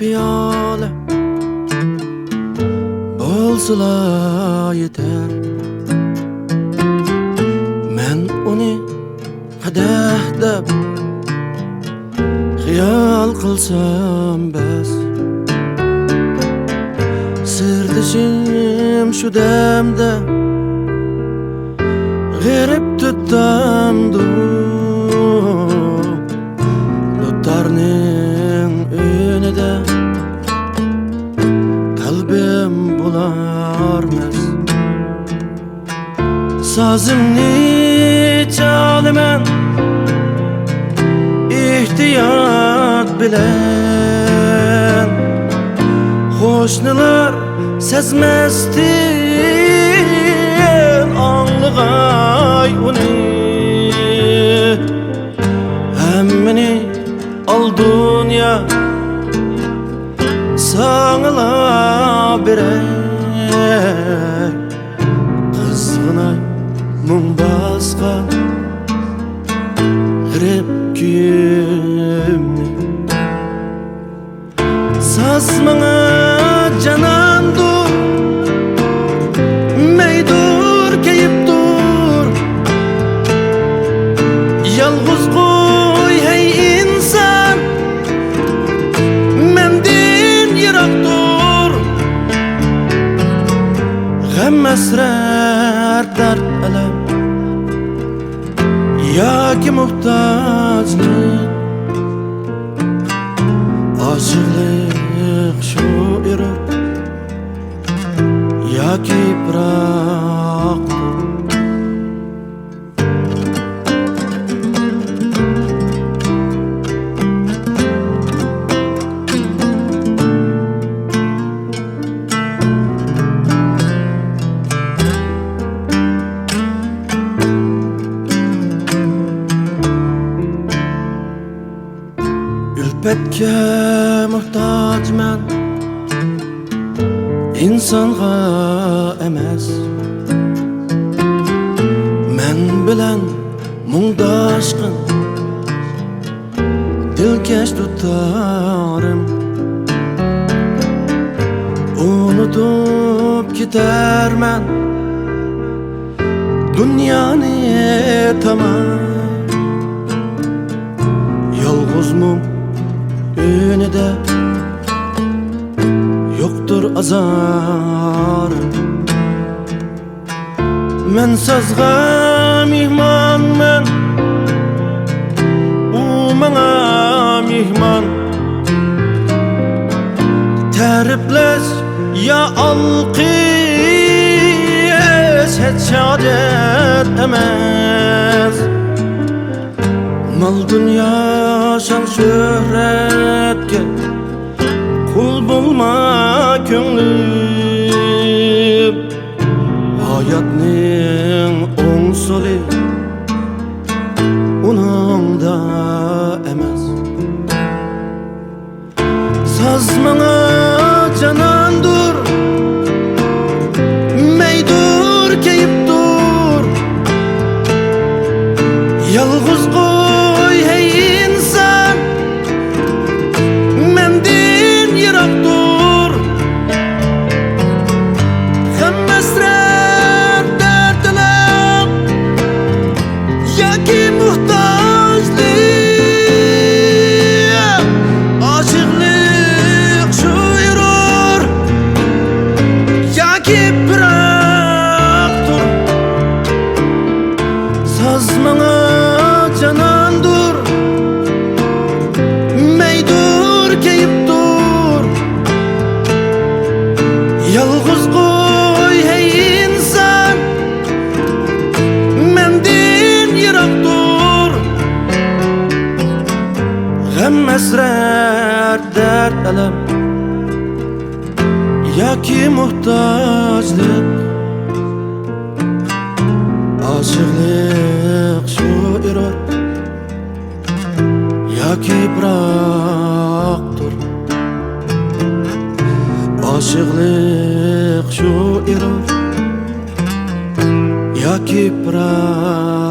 piyale bolsala yeter. Men onu kadeh deb xiyal qilsam bas. Sirdishim shu damda g'irib tutamdu. Dutarning önüde kalbim bularmaz. Sazimni çalaman ihtiyat bilen. Hoşnular sezmeztin anlıgay uni. Hemmini al dünya sağla birey. Kızgınay mung basqa girip kümni. Sazmana canan dur, meydur keyip dur. Yalğız koy hey insan, mendin yirak dur. Gam esrar dert elem yaki muhtajlık. Aşıklık şu erur yaki bıraktır. Ülpetke muhtaç men, insanga emas. Men bilen mungdaşkın dilkeş tutarım. Unutup gidermen dünyani tamam. Yalğız mum önüde yoktur azarım. Men sazga mihmanmen, u bana mihman. Teriples ya alqis hiç şadet emez. Mal dünya şan şöhretke kul bulma könglim. Hayatning oң soli uningda emas. Sazmana canan dur, meydur keyip dur. Yalğız koy hey insan, mendin yirak dur. Hem esrar dert elem yaki muhtajlık. Aşıklık şu erur yaki bıraktır. Sazmana canan dur, meydur keyip dur. Yalğız koy hey insan, mendin yirak dur. Gam esrar dert elem yaki muhtajlık. Aşıklık şu erur yaki bıraktır. Aşıklık şu erur yaki bıraktır.